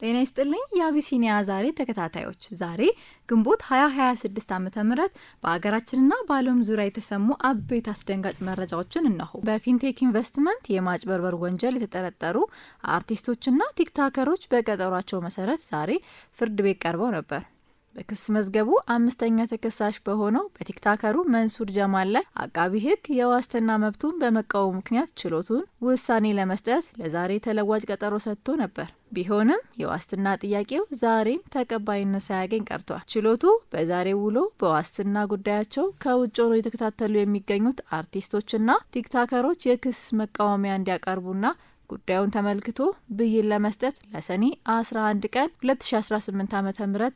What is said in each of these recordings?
ጤና ይስጥልኝ የአቢሲኒያ ዛሬ ተከታታዮች፣ ዛሬ ግንቦት 2026 ዓ.ም በአገራችንና በዓለም ዙሪያ የተሰሙ አበይት አስደንጋጭ መረጃዎችን እነሆ። በፊንቴክ ኢንቨስትመንት የማጭበርበር ወንጀል የተጠረጠሩ አርቲስቶችና ቲክቶከሮች በቀጠሯቸው መሰረት ዛሬ ፍርድ ቤት ቀርበው ነበር። በክስ መዝገቡ አምስተኛ ተከሳሽ በሆነው በቲክቶከሩ መንሱር ጀማል ላይ አቃቢ ሕግ የዋስትና መብቱን በመቃወሙ ምክንያት ችሎቱን ውሳኔ ለመስጠት ለዛሬ ተለዋጭ ቀጠሮ ሰጥቶ ነበር። ቢሆንም የዋስትና ጥያቄው ዛሬም ተቀባይነት ሳያገኝ ቀርቷል። ችሎቱ በዛሬው ውሎ በዋስትና ጉዳያቸው ከውጭ ሆነው የተከታተሉ የሚገኙት አርቲስቶችና ቲክቶከሮች የክስ መቃወሚያ እንዲያቀርቡና ጉዳዩን ተመልክቶ ብይን ለመስጠት ለሰኔ 11 ቀን 2018 ዓ.ም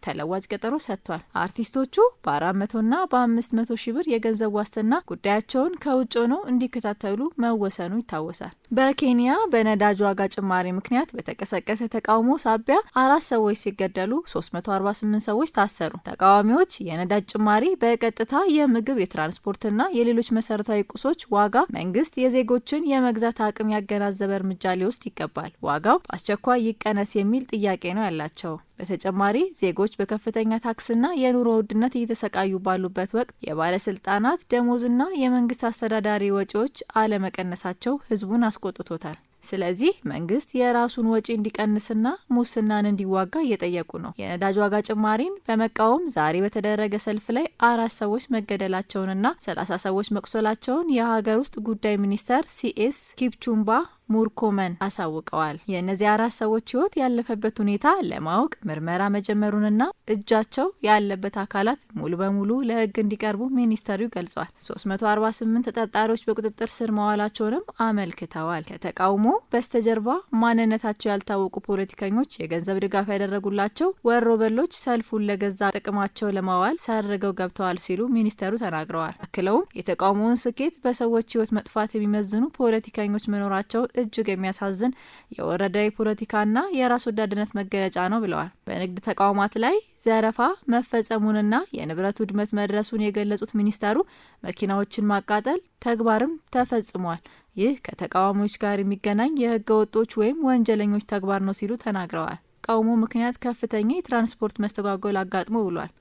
ተለዋጭ ቀጠሮ ሰጥቷል። አርቲስቶቹ በ400ና በ500 ሺህ ብር የገንዘብ ዋስትና ጉዳያቸውን ከውጭ ሆነው እንዲከታተሉ መወሰኑ ይታወሳል። በኬንያ በነዳጅ ዋጋ ጭማሪ ምክንያት በተቀሰቀሰ ተቃውሞ ሳቢያ 4 ሰዎች ሲገደሉ 348 ሰዎች ታሰሩ። ተቃዋሚዎች የነዳጅ ጭማሪ በቀጥታ የምግብ፣ የትራንስፖርትና የሌሎች መሰረታዊ ቁሶች ዋጋ መንግስት የዜጎችን የመግዛት አቅም ያገናዘበ እርምጃ ሊወስድ ይገባል፣ ዋጋው በአስቸኳይ ይቀነስ የሚል ጥያቄ ነው ያላቸው። በተጨማሪ ዜጎች በከፍተኛ ታክስና የኑሮ ውድነት እየተሰቃዩ ባሉበት ወቅት የባለስልጣናት ደሞዝና የመንግስት አስተዳዳሪ ወጪዎች አለመቀነሳቸው ህዝቡን አስቆጥቶታል። ስለዚህ መንግስት የራሱን ወጪ እንዲቀንስና ሙስናን እንዲዋጋ እየጠየቁ ነው። የነዳጅ ዋጋ ጭማሪን በመቃወም ዛሬ በተደረገ ሰልፍ ላይ 4 ሰዎች መገደላቸውንና 30 ሰዎች መቁሰላቸውን የሀገር ውስጥ ጉዳይ ሚኒስተር ሲኤስ ኪፕቹምባ ሙርኮመን አሳውቀዋል። የእነዚህ 4 ሰዎች ህይወት ያለፈበት ሁኔታ ለማወቅ ምርመራ መጀመሩንና እጃቸው ያለበት አካላት ሙሉ በሙሉ ለህግ እንዲቀርቡ ሚኒስተሩ ገልጿል። 348 ተጠርጣሪዎች በቁጥጥር ስር መዋላቸውንም አመልክተዋል። ከተቃውሞ በስተጀርባ ማንነታቸው ያልታወቁ ፖለቲከኞች የገንዘብ ድጋፍ ያደረጉላቸው ወሮበሎች ሰልፉን ለገዛ ጥቅማቸው ለማዋል ሰርገው ገብተዋል ሲሉ ሚኒስተሩ ተናግረዋል። አክለውም የተቃውሞውን ስኬት በሰዎች ህይወት መጥፋት የሚመዝኑ ፖለቲከኞች መኖራቸውን እጅግ የሚያሳዝን የወረደ የፖለቲካና የራስ ወዳድነት መገለጫ ነው ብለዋል። በንግድ ተቋማት ላይ ዘረፋ መፈጸሙንና የንብረት ውድመት መድረሱን የገለጹት ሚኒስተሩ መኪናዎችን ማቃጠል ተግባርም ተፈጽሟል። ይህ ከተቃዋሚዎች ጋር የሚገናኝ የህገ ወጦች ወይም ወንጀለኞች ተግባር ነው ሲሉ ተናግረዋል። ተቃውሞ ምክንያት ከፍተኛ የትራንስፖርት መስተጓጎል አጋጥሞ ውሏል።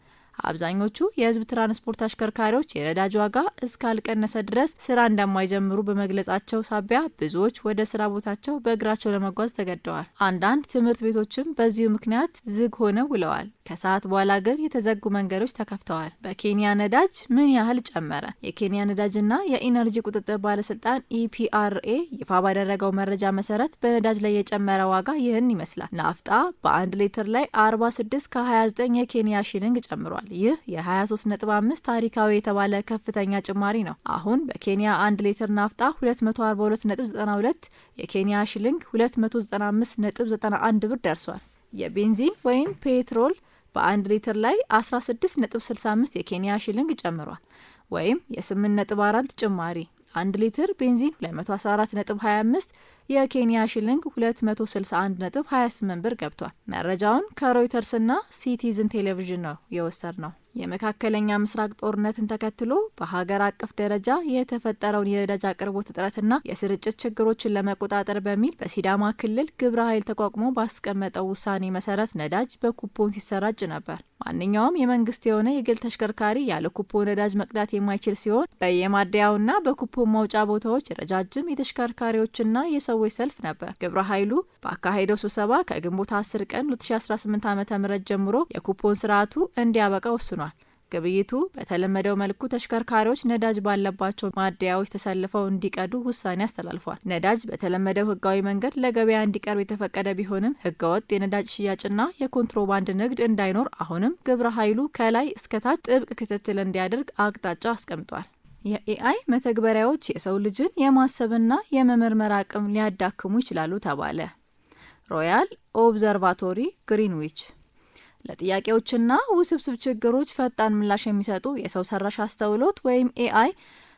አብዛኞቹ የህዝብ ትራንስፖርት አሽከርካሪዎች የነዳጅ ዋጋ እስካልቀነሰ ድረስ ስራ እንደማይጀምሩ በመግለጻቸው ሳቢያ ብዙዎች ወደ ስራ ቦታቸው በእግራቸው ለመጓዝ ተገደዋል። አንዳንድ ትምህርት ቤቶችም በዚሁ ምክንያት ዝግ ሆነው ውለዋል። ከሰዓት በኋላ ግን የተዘጉ መንገዶች ተከፍተዋል። በኬንያ ነዳጅ ምን ያህል ጨመረ? የኬንያ ነዳጅና የኢነርጂ ቁጥጥር ባለስልጣን ኢፒአርኤ ይፋ ባደረገው መረጃ መሰረት በነዳጅ ላይ የጨመረ ዋጋ ይህን ይመስላል። ናፍጣ በ1 ሊትር ላይ 46 ከ29 የኬንያ ሺሊንግ ጨምሯል። ይህ የ23.5 ታሪካዊ የተባለ ከፍተኛ ጭማሪ ነው። አሁን በኬንያ 1 ሊትር ናፍጣ 242.92 የኬንያ ሺሊንግ 295.91 ብር ደርሷል። የቤንዚን ወይም ፔትሮል በ1 ሊትር ላይ 16.65 የኬንያ ሺሊንግ ጨምሯል፣ ወይም የ8.4 ጭማሪ። 1 ሊትር ቤንዚን 214.25 የኬንያ ሺሊንግ 261.28 ብር ገብቷል። መረጃውን ከሮይተርስና ሲቲዝን ቴሌቪዥን ነው የወሰድ ነው። የመካከለኛ ምስራቅ ጦርነትን ተከትሎ በሀገር አቀፍ ደረጃ የተፈጠረውን የነዳጅ አቅርቦት እጥረትና የስርጭት ችግሮችን ለመቆጣጠር በሚል በሲዳማ ክልል ግብረ ኃይል ተቋቁሞ ባስቀመጠው ውሳኔ መሰረት ነዳጅ በኩፖን ሲሰራጭ ነበር። ማንኛውም የመንግስት የሆነ የግል ተሽከርካሪ ያለ ኩፖን ነዳጅ መቅዳት የማይችል ሲሆን በየማደያውና በኩፖን ማውጫ ቦታዎች ረጃጅም የተሽከርካሪዎችና የሰዎች ሰልፍ ነበር። ግብረ ኃይሉ ባካሄደው ስብሰባ ከግንቦት 10 ቀን 2018 ዓ.ም ጀምሮ የኩፖን ስርዓቱ እንዲያበቃ ወስኗል። ግብይቱ በተለመደው መልኩ ተሽከርካሪዎች ነዳጅ ባለባቸው ማደያዎች ተሰልፈው እንዲቀዱ ውሳኔ አስተላልፏል። ነዳጅ በተለመደው ህጋዊ መንገድ ለገበያ እንዲቀርብ የተፈቀደ ቢሆንም ህገወጥ የነዳጅ ሽያጭና የኮንትሮባንድ ንግድ እንዳይኖር አሁንም ግብረ ኃይሉ ከላይ እስከታች ጥብቅ ክትትል እንዲያደርግ አቅጣጫ አስቀምጧል። የኤአይ መተግበሪያዎች የሰው ልጅን የማሰብና የመመርመር አቅም ሊያዳክሙ ይችላሉ ተባለ። ሮያል ኦብዘርቫቶሪ ግሪንዊች ለጥያቄዎችና ውስብስብ ችግሮች ፈጣን ምላሽ የሚሰጡ የሰው ሰራሽ አስተውሎት ወይም ኤአይ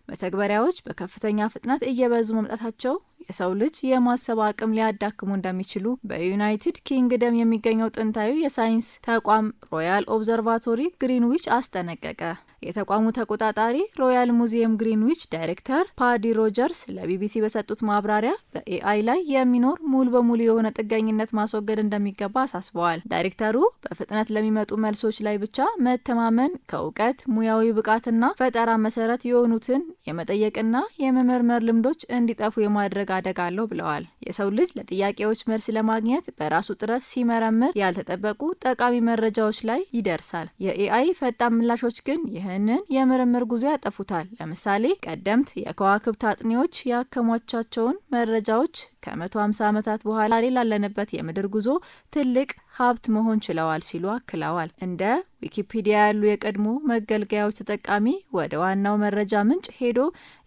መተግበሪያዎች በከፍተኛ ፍጥነት እየበዙ መምጣታቸው የሰው ልጅ የማሰብ አቅም ሊያዳክሙ እንደሚችሉ በዩናይትድ ኪንግደም የሚገኘው ጥንታዊ የሳይንስ ተቋም ሮያል ኦብዘርቫቶሪ ግሪንዊች አስጠነቀቀ። የተቋሙ ተቆጣጣሪ ሮያል ሙዚየም ግሪንዊች ዳይሬክተር ፓዲ ሮጀርስ ለቢቢሲ በሰጡት ማብራሪያ በኤአይ ላይ የሚኖር ሙሉ በሙሉ የሆነ ጥገኝነት ማስወገድ እንደሚገባ አሳስበዋል። ዳይሬክተሩ በፍጥነት ለሚመጡ መልሶች ላይ ብቻ መተማመን ከእውቀት፣ ሙያዊ ብቃትና ፈጠራ መሰረት የሆኑትን የመጠየቅና የመመርመር ልምዶች እንዲጠፉ የማድረግ አደጋ አለው ብለዋል። የሰው ልጅ ለጥያቄዎች መልስ ለማግኘት በራሱ ጥረት ሲመረምር ያልተጠበቁ ጠቃሚ መረጃዎች ላይ ይደርሳል። የኤአይ ፈጣን ምላሾች ግን ይህንን የምርምር ጉዞ ያጠፉታል። ለምሳሌ ቀደምት የከዋክብት አጥኚዎች ያከማቿቸውን መረጃዎች ከ150 ዓመታት በኋላ ላለንበት የምድር ጉዞ ትልቅ ሀብት መሆን ችለዋል ሲሉ አክለዋል። እንደ ዊኪፒዲያ ያሉ የቀድሞ መገልገያዎች ተጠቃሚ ወደ ዋናው መረጃ ምንጭ ሄዶ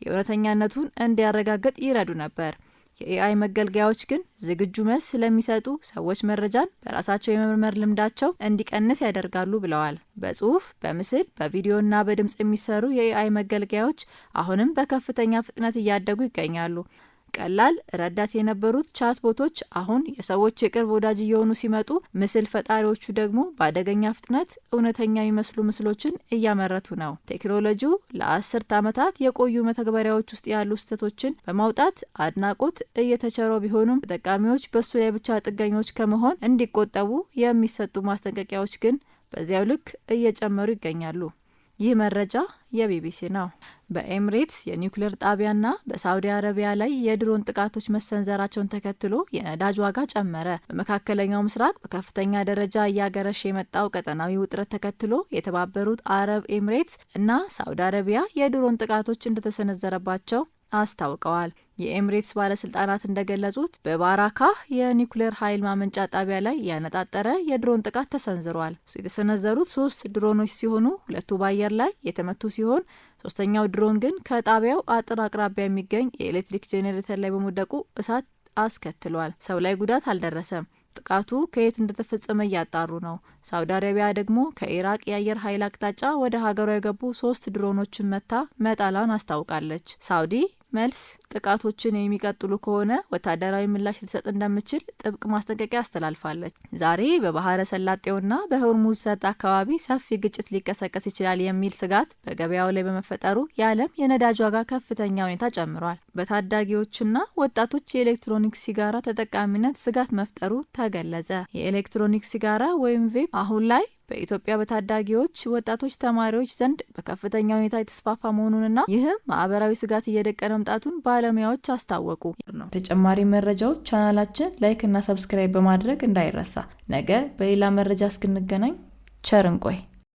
የእውነተኛነቱን እንዲያረጋግጥ ይረዱ ነበር። የኤአይ መገልገያዎች ግን ዝግጁ መልስ ስለሚሰጡ ሰዎች መረጃን በራሳቸው የመመርመር ልምዳቸው እንዲቀንስ ያደርጋሉ ብለዋል። በጽሁፍ፣ በምስል፣ በቪዲዮና በድምጽ የሚሰሩ የኤአይ መገልገያዎች አሁንም በከፍተኛ ፍጥነት እያደጉ ይገኛሉ። ቀላል ረዳት የነበሩት ቻትቦቶች አሁን የሰዎች የቅርብ ወዳጅ እየሆኑ ሲመጡ፣ ምስል ፈጣሪዎቹ ደግሞ በአደገኛ ፍጥነት እውነተኛ የሚመስሉ ምስሎችን እያመረቱ ነው። ቴክኖሎጂው ለ10 ዓመታት የቆዩ መተግበሪያዎች ውስጥ ያሉ ስህተቶችን በማውጣት አድናቆት እየተቸረው ቢሆኑም ተጠቃሚዎች በሱ ላይ ብቻ ጥገኞች ከመሆን እንዲቆጠቡ የሚሰጡ ማስጠንቀቂያዎች ግን በዚያው ልክ እየጨመሩ ይገኛሉ። ይህ መረጃ የቢቢሲ ነው። በኤምሬትስ የኒውክሌር ጣቢያና በሳውዲ አረቢያ ላይ የድሮን ጥቃቶች መሰንዘራቸውን ተከትሎ የነዳጅ ዋጋ ጨመረ። በመካከለኛው ምስራቅ በከፍተኛ ደረጃ እያገረሸ የመጣው ቀጠናዊ ውጥረት ተከትሎ የተባበሩት አረብ ኤምሬትስ እና ሳውዲ አረቢያ የድሮን ጥቃቶች እንደተሰነዘረባቸው አስታውቀዋል። የኤምሬትስ ባለስልጣናት እንደገለጹት በባራካህ የኒውክሌር ኃይል ማመንጫ ጣቢያ ላይ ያነጣጠረ የድሮን ጥቃት ተሰንዝሯል። የተሰነዘሩት 3 ድሮኖች ሲሆኑ 2ቱ በአየር ላይ የተመቱ ሲሆን ሶስተኛው ድሮን ግን ከጣቢያው አጥር አቅራቢያ የሚገኝ የኤሌክትሪክ ጄኔሬተር ላይ በመውደቁ እሳት አስከትሏል። ሰው ላይ ጉዳት አልደረሰም። ጥቃቱ ከየት እንደተፈጸመ እያጣሩ ነው። ሳውዲ አረቢያ ደግሞ ከኢራቅ የአየር ኃይል አቅጣጫ ወደ ሀገሯ የገቡ 3 ድሮኖችን መታ መጣሏን አስታውቃለች። ሳውዲ መልስ ጥቃቶችን የሚቀጥሉ ከሆነ ወታደራዊ ምላሽ ልትሰጥ እንደምትችል ጥብቅ ማስጠንቀቂያ አስተላልፋለች። ዛሬ በባህረ ሰላጤውና በሆርሙዝ ሰርጥ አካባቢ ሰፊ ግጭት ሊቀሰቀስ ይችላል የሚል ስጋት በገበያው ላይ በመፈጠሩ የዓለም የነዳጅ ዋጋ ከፍተኛ ሁኔታ ጨምሯል። በታዳጊዎችና ወጣቶች የኤሌክትሮኒክስ ሲጋራ ተጠቃሚነት ስጋት መፍጠሩ ተገለጸ። የኤሌክትሮኒክስ ሲጋራ ወይም ቬፕ አሁን ላይ በኢትዮጵያ በታዳጊዎች ወጣቶች፣ ተማሪዎች ዘንድ በከፍተኛ ሁኔታ የተስፋፋ መሆኑንና ይህም ማህበራዊ ስጋት እየደቀነ መምጣቱን ባለሙያዎች አስታወቁ። ተጨማሪ መረጃዎች ቻናላችን ላይክ እና ሰብስክራይብ በማድረግ እንዳይረሳ። ነገ በሌላ መረጃ እስክንገናኝ ቸር እንቆይ።